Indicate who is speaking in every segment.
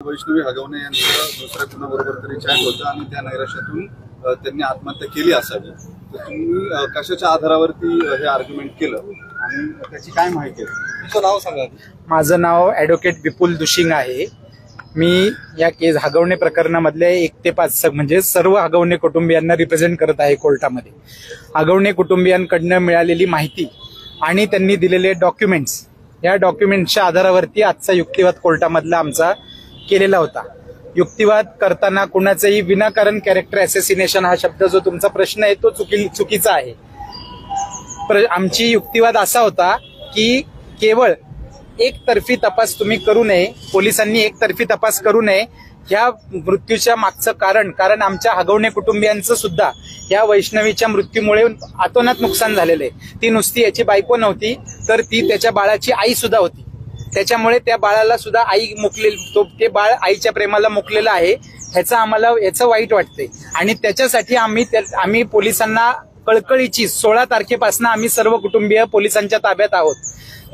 Speaker 1: वैष्णवी हगवणे यांचं दुसऱ्या कुणाबरोबर तरी चॅट होतं आणि त्या नैराश्यातून त्यांनी आत्महत्या केली असावी. तर तुम्ही कशाच्या आधारावरती हे आर्ग्युमेंट केलं आणि त्याची काय माहिती आहे? तुमचं नाव सांगा.
Speaker 2: माझं नाव ॲडव्होकेट विपुल दुशिंग आहे. मी या केस हगवणे प्रकरणामधले 1 ते 5 म्हणजे सर्व हगवणे कुटुंबियांना रिप्रेझेंट करत आहे कोर्टामध्ये. हगवणे कुटुंबियांकडनं मिळालेली माहिती आणि त्यांनी दिलेले डॉक्युमेंट्स, या डॉक्युमेंट्सच्या आधारावरती आजचा युक्तिवाद कोर्टामधला आमचा केलेला होता. युक्तिवाद करताना कुणाचंही विनाकारण कॅरेक्टर ॲसेसिनेशन हा शब्द जो तुमचा प्रश्न आहे तो चुकीचा आहे. आमची युक्तिवाद असा होता की केवळ एकतर्फी तपास तुम्ही करू नये, पोलिसांनी एकतर्फी तपास करू नये. ह्या मृत्यूच्या मागचं कारण आमच्या हगवणे कुटुंबियांचं सुद्धा या वैष्णवीच्या मृत्यूमुळे अतोनात नुकसान झालेलं आहे. ती नुसती याची बायको नव्हती तर ती त्याच्या बाळाची आई सुद्धा होती. त्याच्यामुळे त्या बाळाला सुद्धा आई ते बाळ आईच्या प्रेमाला मुकलेलं आहे. याचं वाईट वाटतंय आणि त्याच्यासाठी आम्ही पोलिसांना कळकळीची 16 तारखेपासून आम्ही सर्व कुटुंबीय पोलिसांच्या ताब्यात आहोत.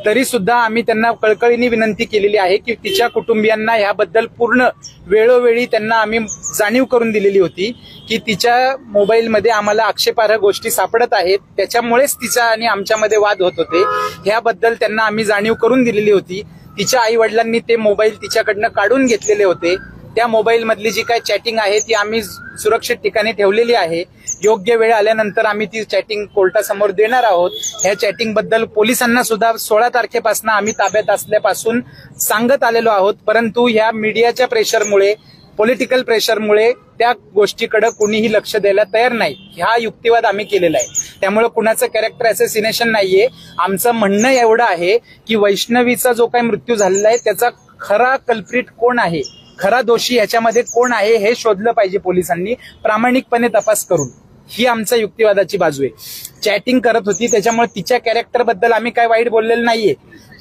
Speaker 2: तरी सुद्धा आम्ही त्यांना कळकळीने विनंती केलेली आहे की तिच्या कुटुंबियांना याबद्दल पूर्ण वेळोवेळी त्यांना आम्ही जाणीव करून दिलेली होती की तिच्या मोबाईलमध्ये आम्हाला आक्षेपार्ह गोष्टी सापडत आहेत, त्याच्यामुळेच तिचा आणि आमच्यामध्ये वाद होत होते. याबद्दल त्यांना आम्ही जाणीव करून दिलेली होती. तिच्या आई वडिलांनी ते मोबाईल तिच्याकडनं काढून घेतलेले होते. त्या मोबाईल मधली जी काही चॅटिंग आहे ती आम्ही सुरक्षित ठिकाणी ठेवलेली आहे. योग्य वेळ आल्यानंतर आम्ही ती चॅटिंग कोर्टासमोर देणार आहोत. ह्या चॅटिंग बद्दल पोलिसांना सुद्धा 16 तारखेपासून आम्ही ताब्यात असल्यापासून सांगत आलेलो आहोत. परंतु ह्या मीडियाच्या प्रेशरमुळे, पॉलिटिकल प्रेशरमुळे त्या गोष्टीकडे कुणीही लक्ष द्यायला तयार नाही. हा युक्तिवाद आम्ही केलेला आहे. त्यामुळे कुणाचं कॅरेक्टर ॲसेसिनेशन नाहीये. आमचं म्हणणं एवढं आहे की वैष्णवीचा जो काही मृत्यू झालेला आहे त्याचा खरा कल्प्रिट कोण आहे, खरा दोषी ह्याच्यामध्ये कोण आहे हे शोधलं पाहिजे पोलिसांनी प्रामाणिकपणे तपास करून. ही आमच्या युक्तिवादाची बाजू आहे. चॅटिंग करत होती त्याच्यामुळे तिच्या कॅरेक्टर बद्दल आम्ही काय वाईट बोललेलं नाहीये.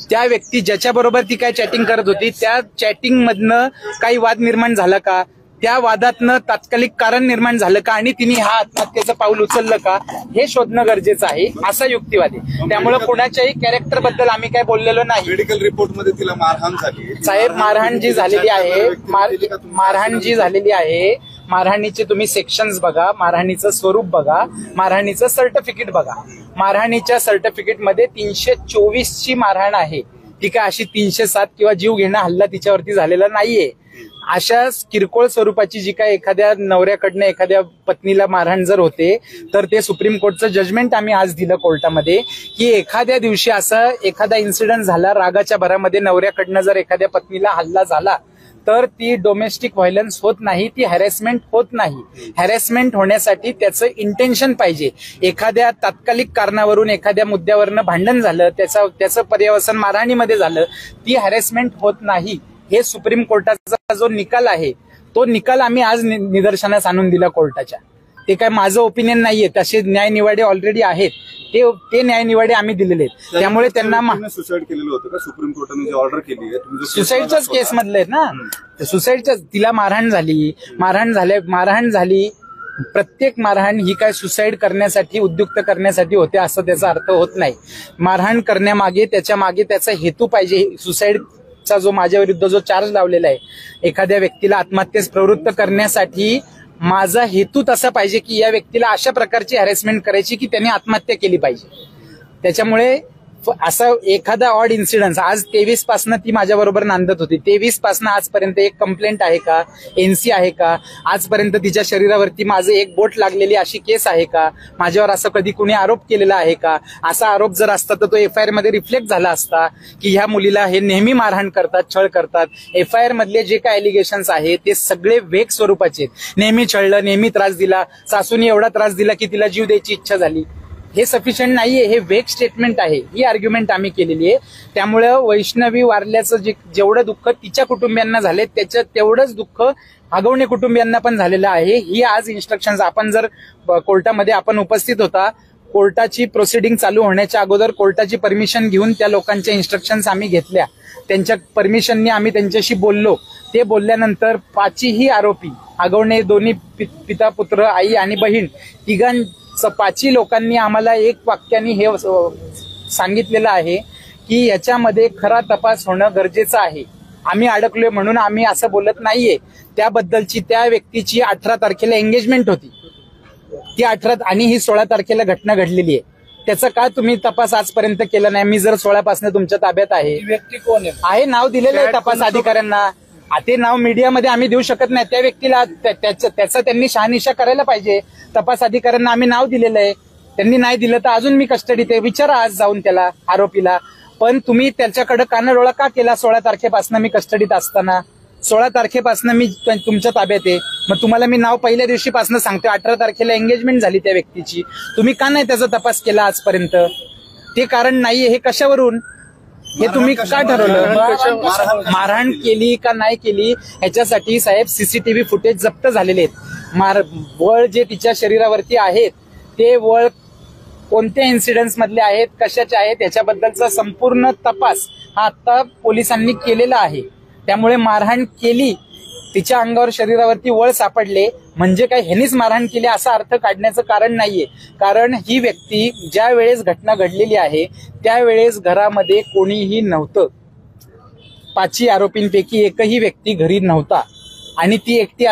Speaker 2: त्या व्यक्ती ज्याच्याबरोबर ती काय चॅटिंग करत होती त्या चॅटिंग मधनं काही वाद निर्माण झाला का, त्या वादातनं तात्कालिक कारण निर्माण झालं का आणि तिने हा आत्महत्येचं पाऊल उचललं का हे शोधणं गरजेचं आहे. असा युक्तिवाद आहे. त्यामुळे कुणाच्याही कॅरेक्टर बद्दल आम्ही काय बोललेलो नाही.
Speaker 1: मेडिकल रिपोर्ट मध्ये तिला मारहाण झाली
Speaker 2: साहेब, मारहाण जी झालेली आहे, मारहाणीचे तुम्ही सेक्शन्स बघा, मारहाणीचं स्वरूप बघा, मारहाणीचं सर्टिफिकेट बघा. मारहाणीच्या सर्टिफिकेटमध्ये 324 ची मारहाण आहे. ती काय अशी 307 किंवा जीव घेणं हल्ला तिच्यावरती झालेला नाहीये. अशा किरकोळ स्वरूपाची जी काय एखाद्या नवऱ्याकडनं एखाद्या पत्नीला मारहाण जर होते तर ते सुप्रीम कोर्टचं जजमेंट आम्ही आज दिलं कोर्टामध्ये की एखाद्या दिवशी असा एखादा इन्सिडेंट झाला, रागाच्या भरामध्ये नवऱ्याकडनं जर एखाद्या पत्नीला हल्ला झाला तर ती डोमेस्टिक व्हायलन्स होत नाही, ती हॅरेसमेंट होत नाही. हॅरेसमेंट होण्यासाठी त्याचं इंटेन्शन पाहिजे. एखाद्या तात्कालिक कारणावरून एखाद्या मुद्द्यावरनं भांडण झालं, त्याचं पर्यवसन मारहाणीमध्ये झालं, ती हॅरेसमेंट होत नाही. हे सुप्रीम कोर्टाचा जो निकाल आहे तो निकाल आम्ही आज निदर्शनास आणून दिला कोर्टाच्या. ते काय माझं ओपिनियन नाहीये, तसे न्यायनिवाडे ऑलरेडी आहेत. ते न्यायनिवाडे आम्ही दिलेले आहेत. त्यामुळे त्यांना
Speaker 1: सुसाईड केलेलं होतं का? सुप्रीम कोर्टाने जी ऑर्डर केली आहे
Speaker 2: सुसाईडच्याच केस मधले आहेत ना. सुसाईडच्या, तिला मारहाण झाली. प्रत्येक मारहाण ही काय सुसाईड करण्यासाठी, उद्युक्त करण्यासाठी होते असं त्याचा अर्थ होत नाही. मारहाण करण्यामागे त्याचा हेतू पाहिजे. सुसाईडचा जो माझ्या विरुद्ध जो चार्ज लावलेला आहे, एखाद्या व्यक्तीला आत्महत्येस प्रवृत्त करण्यासाठी माझा हेतू तसा पाहिजे की या व्यक्तीला अशा प्रकारची हॅरेसमेंट करायची की त्यांनी आत्महत्या केली पाहिजे. त्याच्यामुळे असा एखादा ऑड इन्सिडन्स, आज 23 पासून ती माझ्याबरोबर नांदत होती. 23 पासून आजपर्यंत एक कंप्लेंट आहे का, एनसी आहे का, आजपर्यंत तिच्या शरीरावरती माझं एक बोट लागलेली अशी केस आहे का, माझ्यावर असं कधी कुणी आरोप केलेला आहे का? असा आरोप जर असता तर तो एफआयआर मध्ये रिफ्लेक्ट झाला असता की ह्या मुलीला हे नेहमी मारहाण करतात, छळ करतात. एफआयआर मधले जे काय एलिगेशन्स आहेत ते सगळे वेग स्वरूपाचे. नेहमी छळलं, नेहमी त्रास दिला, सासूने एवढा त्रास दिला की तिला जीव द्यायची इच्छा झाली. हे सफिशियंट नाहीये, हे वेग स्टेटमेंट आहे. ही आर्ग्युमेंट आम्ही केलेली आहे. त्यामुळे वैष्णवी वारल्याचं जेवढं दुःख तिच्या कुटुंबियांना झाले तेवढंच दुःख हगवणे कुटुंबियांना पण झालेलं आहे. ही आज इन्स्ट्रक्शन्स आपण जर कोर्टामध्ये आपण उपस्थित होता, कोर्टाची प्रोसिडिंग चालू होण्याच्या अगोदर कोर्टाची परमिशन घेऊन त्या लोकांच्या इन्स्ट्रक्शन्स आम्ही घेतल्या. त्यांच्या परमिशनने आम्ही त्यांच्याशी बोललो. ते बोलल्यानंतर 5ही आरोपी, हगवणे दोन्ही पिता पुत्र, आई आणि बहीण, 5ही लोकांनी आम्हाला एक वाक्याने हे सांगितलेलं आहे की याच्यामध्ये खरा तपास होणं गरजेचं आहे. आम्ही अडकलोय म्हणून आम्ही असं बोलत नाहीये. त्याबद्दलची त्या व्यक्तीची 18 तारखेला एंगेजमेंट होती, ती 18 आणि ही 16 तारखेला घटना घडलेली आहे. त्याचा का तुम्ही तपास आजपर्यंत केला नाही? मी जर 16 पासून तुमच्या ताब्यात आहे.
Speaker 3: व्यक्ती कोण
Speaker 2: आहे? नाव दिलेलं आहे तपास अधिकाऱ्यांना. ते नाव मीडियामध्ये आम्ही देऊ शकत नाही. त्या व्यक्तीला त्याचा त्यांनी शहानिशा करायला पाहिजे. तपास अधिकाऱ्यांना आम्ही नाव दिलेलं आहे, त्यांनी नाही दिलं तर अजून मी कस्टडीत आहे. विचारा आज जाऊन त्याला, आरोपीला. पण तुम्ही त्याच्याकडे कानाडोळा का केला 16 तारखेपासून मी कस्टडीत असताना? 16 तारखेपासून मी तुमच्या ताब्यात आहे. मग तुम्हाला मी नाव पहिल्या दिवशीपासून सांगतोय. 18 तारखेला एंगेजमेंट झाली त्या व्यक्तीची. तुम्ही का नाही त्याचा तपास केला आजपर्यंत? ते कारण नाहीये. हे कशावरून? हे तुम्ही का ठरवलं? मारहाण केली का नाही केली ह्याच्यासाठी साहेब सीसीटीव्ही फुटेज जप्त झालेले आहेत. वळ जे तिच्या शरीरावरती आहेत ते वळ कोणत्या इन्सिडेंट्स मधले आहेत, कशाचे आहेत याच्याबद्दलचा संपूर्ण तपास हा आता पोलिसांनी केलेला आहे. त्यामुळे मारहाण केली, तिच्या अंगावर शरीरावरती वळ सापडले म्हणजे काय ह्यांनीच मारहाण केली असा अर्थ काढण्याचं कारण नाहीये. कारण ही व्यक्ती ज्या वेळेस घटना घडलेली आहे त्यावेळेस घरामध्ये कोणीही नव्हतं. 5 आरोपींपैकी एकही व्यक्ती घरी नव्हता आणि ती एकटी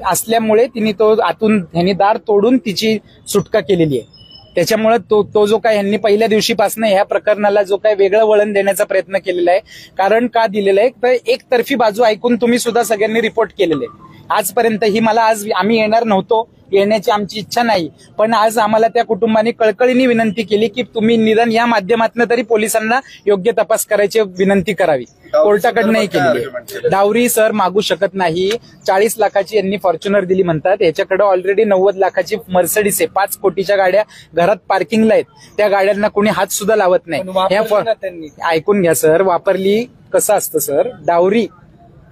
Speaker 2: असल्यामुळे तिने ह्यांनी दार तोडून तिची सुटका केलेली आहे. त्याच्यामुळे तो जो काय ह्यांनी पहिल्या दिवशीपासून ह्या प्रकरणाला जो काय वेगळं वळण देण्याचा प्रयत्न केलेला आहे. कारण का दिलेलं आहे तर एकतर्फी बाजू ऐकून तुम्ही सुद्धा सगळ्यांनी रिपोर्ट केलेले. आजपर्यंत आज आम्ही येणार नव्हतो, येण्याची आमची इच्छा नाही, पण आज आम्हाला त्या कुटुंबाने कळकळीने विनंती केली की तुम्ही निदान या माध्यमातून तरी पोलिसांना योग्य तपास करायची विनंती करावी. कोर्टाकडनंही केली. डावरी सर मागू शकत नाही. 40 लाखाची यांनी फॉर्च्युनर दिली म्हणतात. याच्याकडे ऑलरेडी 90 लाखाची मर्सिडीज आहे. 5 कोटीच्या गाड्या घरात पार्किंगला आहेत. त्या गाड्यांना कोणी हात सुद्धा लावत नाही. ऐकून घ्या सर, वापरली कसं असतं सर, डावरी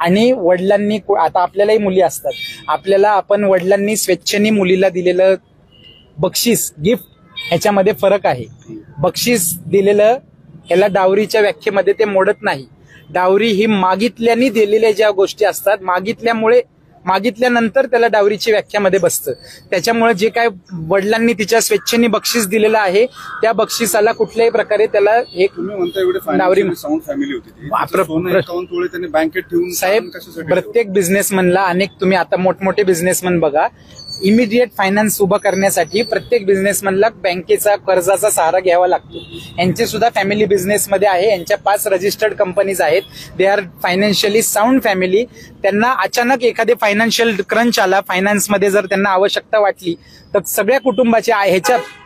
Speaker 2: आणि वडिलांनी, आता आपल्यालाही मुली असतात, आपण वडिलांनी स्वेच्छेने मुलीला दिलेलं बक्षीस, गिफ्ट, ह्याच्यामध्ये फरक आहे. बक्षीस दिलेलं ह्याला डावरीच्या व्याख्येमध्ये ते मोडत नाही. डावरी ही मागितल्याने दिलेल्या ज्या गोष्टी असतात, मागितल्यानंतर त्याला डावरीची व्याख्यामध्ये बसतं. त्याच्यामुळे जे काय वडिलांनी तिच्या स्वेच्छेने बक्षीस दिलेलं आहे त्या बक्षिसाला कुठल्याही प्रकारे त्याला एक डावरी
Speaker 1: साऊंड फॅमिली होती त्यांनी बँकेत ठेवून.
Speaker 2: साहेब, प्रत्येक बिझनेसमनला तुम्ही आता मोठमोठे बिझनेसमन बघा, इमिडिएट फायनान्स उभं करण्यासाठी प्रत्येक बिझनेसमनला बँकेचा कर्जाचा सहारा घ्यावा लागतो. यांचे सुद्धा फॅमिली बिझनेसमध्ये आहे. यांच्या 5 रजिस्टर्ड कंपनीज आहेत. They are financially sound family. त्यांना अचानक एखादे फायनान्शियल क्रंच आला, फायनान्समध्ये जर त्यांना आवश्यकता वाटली तर सगळ्या कुटुंबाचे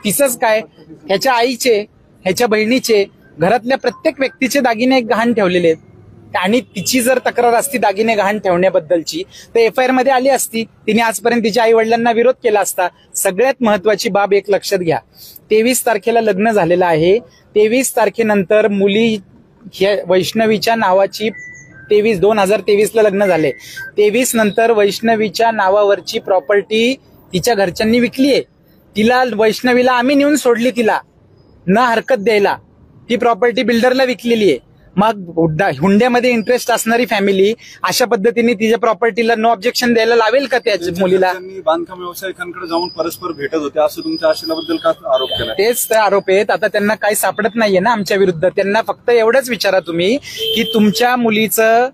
Speaker 2: तिचंच काय, ह्याच्या आईचे, ह्याच्या बहिणीचे, घरातल्या प्रत्येक व्यक्तीचे दागिने गहाण ठेवलेले आहेत. आणि तिची जर तक्रार असती दागिने गहाण ठेवण्याबद्दलची तर FIR मध्ये आली असती. तिने आजपर्यंत तिच्या आई वडिलांना विरोध केला असता. सगळ्यात महत्वाची बाब एक लक्षात घ्या, 23 तारखेला लग्न झालेलं आहे. 23 तारखेनंतर मुली वैष्णवीच्या नावाची 2023ला लग्न झाले. 23 नंतर वैष्णवीच्या नावावरची प्रॉपर्टी तिच्या घरच्यांनी विकली आहे. तिला वैष्णवीला आम्ही नेऊन सोडली, तिला न हरकत द्यायला. ती प्रॉपर्टी बिल्डरला विकलेली आहे. मग हुंड्यामध्ये इंटरेस्ट असणारी फॅमिली अशा पद्धतीने तिच्या प्रॉपर्टीला नो ऑब्जेक्शन द्यायला लावेल का त्या मुलीला?
Speaker 1: बांधकाम व्यावसायिकांकडे जाऊन परस्पर भेटत होते असं तुमच्या आशेबद्दल का आरोप केला?
Speaker 2: तेच ते आरोप आहेत. आता त्यांना काही सापडत नाहीये ना आमच्या विरुद्ध. त्यांना फक्त एवढंच विचारा तुम्ही की तुमच्या मुलीचं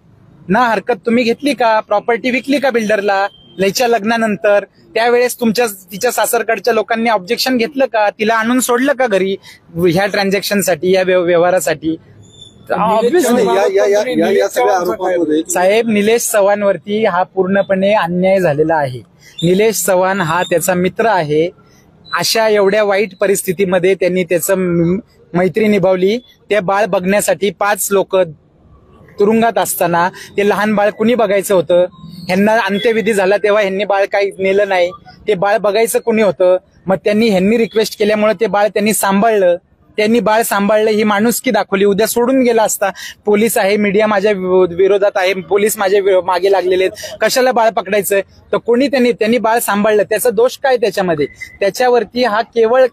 Speaker 2: ना हरकत तुम्ही घेतली का, प्रॉपर्टी विकली का बिल्डरला लयच्या लग्नानंतर? त्यावेळेस तिच्या सासरकडच्या लोकांनी ऑब्जेक्शन घेतलं का? तिला आणून सोडलं का घरी ह्या ट्रान्झॅक्शनसाठी, या व्यवहारासाठी? साहेब, निलेश चव्हाणवरती हा पूर्णपणे अन्याय झालेला आहे. निलेश चव्हाण हा त्याचा मित्र आहे. अशा एवढ्या वाईट परिस्थितीमध्ये त्यांनी त्याचं मैत्री निभावली. ते बाळ बघण्यासाठी 5 लोक तुरुंगात असताना ते लहान बाळ कुणी बघायचं होतं? ह्यांना अंत्यविधी झाला तेव्हा ह्यांनी बाळ काही नेलं नाही. ते बाळ बघायचं कुणी होतं? मग ह्यांनी रिक्वेस्ट केल्यामुळे ते बाळ त्यांनी सांभाळलं. त्यांनी बाळ सांभाळलं, ही माणुसकी दाखवली. उद्या सोडून गेला असता. पोलीस आहे, मीडिया माझ्या विरोधात आहे, पोलीस माझ्या मागे लागलेले आहेत, कशाला बाळ पकडायचं? तर कोणी त्यांनी बाळ सांभाळलं. त्याचा दोष काय त्याच्यामध्ये? त्याच्यावरती हा केवळ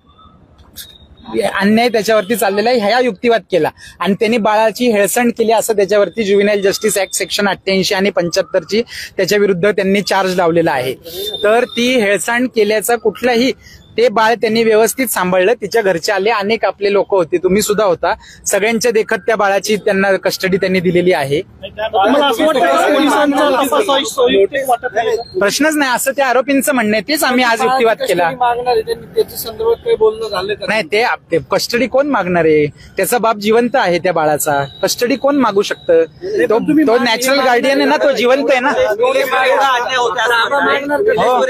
Speaker 2: अन्याय त्याच्यावरती चाललेला आहे, ह्या युक्तिवाद केला आणि त्यांनी बाळाची हेळसांड केली असं त्याच्यावरती ज्युव्हेनाईल जस्टिस ऍक्ट सेक्शन 88 आणि 75 त्याच्या विरुद्ध त्यांनी चार्ज लावलेला आहे. तर ती हेळसांड केल्याचा कुठलाही ते बाळ त्यांनी व्यवस्थित सांभाळलं. तिच्या घरचे आले, अनेक आपले लोक होते, तुम्ही सुद्धा होता. सगळ्यांच्या देखत त्या बाळाची त्यांना कस्टडी त्यांनी दिलेली आहे. प्रश्नच नाही असं त्या आरोपींचं म्हणणं आहे. तेच आम्ही आज युक्तिवाद केला.
Speaker 3: त्याच्या संदर्भात काही बोलणं झालं का?
Speaker 2: नाही, ते कस्टडी कोण मागणार आहे? त्याचा बाप जिवंत आहे त्या बाळाचा. कस्टडी कोण मागू शकतं? तो नॅचरल गार्डियन आहे ना, तो जिवंत आहे ना.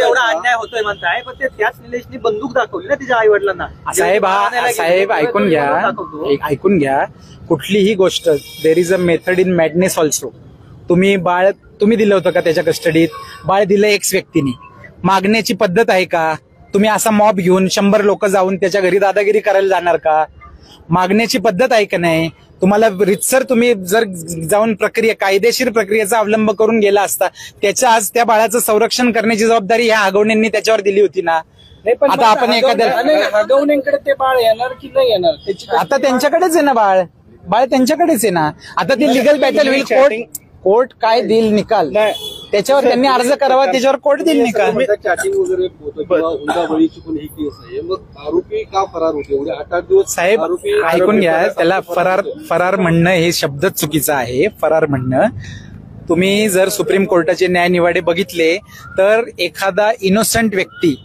Speaker 4: एवढा अन्याय होतोय म्हणताय, पण ते त्याच निलेशनी बंदूक दाखवली ना तिच्या आई वडिलांना.
Speaker 2: साहेब ऐकून घ्या. कुठलीही गोष्ट, there is a method in madness also. तुम्ही दिलं होतं का त्याच्या कस्टडीत? बाळ दिलं एक्स व्यक्तीने. मागण्याची पद्धत आहे का? तुम्ही असा मॉब घेऊन 100 लोक जाऊन त्याच्या घरी दादागिरी करायला जाणार का? मागण्याची पद्धत आहे का नाही? तुम्हाला रितसर तुम्ही जर जाऊन कायदेशीर प्रक्रियेचा अवलंब करून गेला असता, त्याच्या आज त्या बाळाचं संरक्षण करण्याची जबाबदारी ह्या आगवण्यांनी त्याच्यावर दिली होती ना. आता आपण एखाद्या
Speaker 3: हगवणींकडे ते बाळ येणार की नाही येणार त्याची
Speaker 2: आता त्यांच्याकडेच आहे ना बाळ त्यांच्याकडेच आहे ना. आता ती लिगल बॅटल होईल. कोर्ट काय देईल निकाल त्याच्यावर त्यांनी अर्ज करावा, त्याच्यावर कोर्ट देईल निकाल.
Speaker 3: चॅटिंग वगैरे हुंडाबळीची पण ही केस आहे, मग आरोपी का फरार होते एवढे 8-8 दिवस?
Speaker 2: साहेब ऐकून घ्या, त्याला फरार म्हणणं हे शब्दच चुकीचं आहे. फरार म्हणणं, तुम्ही जर सुप्रीम कोर्टाचे न्यायनिवाडे बघितले तर एखादा इनोसंट व्यक्ती,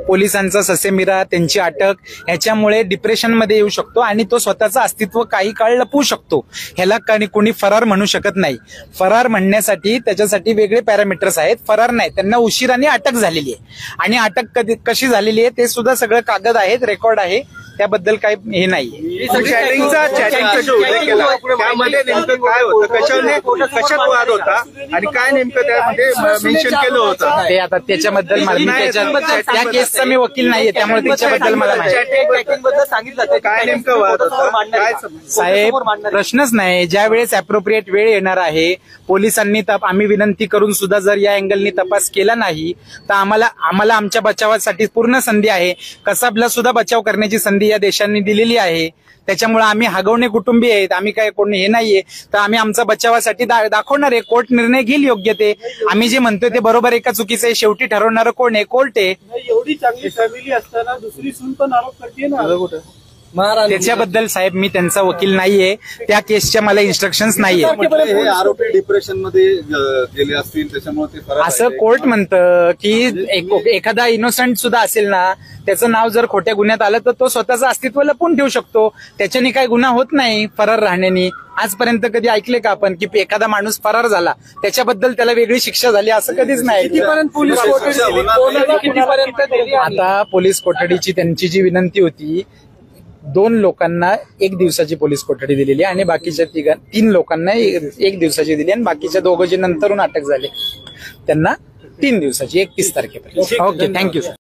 Speaker 2: पोलिसांचा ससेमिरा, त्यांची अटक, ह्याच्यामुळे डिप्रेशनमध्ये येऊ शकतो आणि तो स्वतःचं अस्तित्व काही काळ लपवू शकतो. ह्याला कोणी फरार म्हणू शकत नाही. फरार म्हणण्यासाठी त्याच्यासाठी वेगळे पॅरामीटर्स आहेत. फरार नाही, त्यांना उशिराने अटक झालेली आहे आणि अटक कशी झालेली आहे ते सुद्धा सगळं कागद आहेत, रेकॉर्ड आहे, त्याबद्दल काही हे नाही.
Speaker 5: चॅटिंगचा जो उल्लेख केला त्यामध्ये नेमकं काय होतं, कशात वाद होता आणि काय नेमकं त्यामध्ये मेन्शन केलं होतं?
Speaker 2: ते आता त्याच्याबद्दल त्या केसचा मी वकील नाहीये, त्यामुळे त्याच्याबद्दल मला माहिती.
Speaker 5: काय नेमकं वाद होता?
Speaker 2: साहेब प्रश्नच नाही. ज्या वेळेस अप्रोप्रिएट वेळ येणार आहे, पोलिसांनी आम्ही विनंती करून सुद्धा जर या अँगलनी तपास केला नाही तर आम्हाला आमच्या बचावासाठी पूर्ण संधी आहे. कसाबला सुद्धा बचाव करण्याची संधी या देशांनी दिलेली आहे. त्याच्यामुळे आम्ही हगवणे कुटुंबीय आहेत, आम्ही काय कोणी हे नाहीये, तर आम्ही आमचा बचावासाठी दाखवणार आहे. कोर्ट निर्णय घेईल योग्य ते. आम्ही जे म्हणतोय ते बरोबर आहे का चुकीचं आहे शेवटी ठरवणारं कोण आहे? कोर्ट आहे.
Speaker 3: एवढी चांगली फॅमिली असताना दुसरी सून पण आरोप करते ना.
Speaker 2: त्याच्याबद्दल साहेब मी त्यांचा वकील नाहीये, त्या केसच्या मला इन्स्ट्रक्शन्स नाहीये.
Speaker 1: हे आरोपी डिप्रेशन मध्ये गेले असतील त्याच्यामुळे ते फरार
Speaker 2: असं कोर्ट म्हणतं की एखादा इनोसंट सुद्धा असेल ना, त्याचं नाव जर खोट्या गुन्ह्यात आलं तर तो स्वतःचं अस्तित्व लपवून ठेवू शकतो. त्याच्याने काही गुन्हा होत नाही फरार राहण्याने. आजपर्यंत कधी ऐकले का आपण की एखादा माणूस फरार झाला त्याच्याबद्दल त्याला वेगळी शिक्षा झाली? असं कधीच नाही. आता पोलीस कोठडीची त्यांची जी विनंती होती, 2 लोकांना 1 दिवसाची पोलीस कोठडी दिलेली आणि बाकीच्या 3 लोकांना 1 दिवसाची दिली आणि बाकीच्या 2 जे नंतरून अटक झाले त्यांना 3 दिवसाची 31 तारखेपर्यंत. Okay, thank you sir.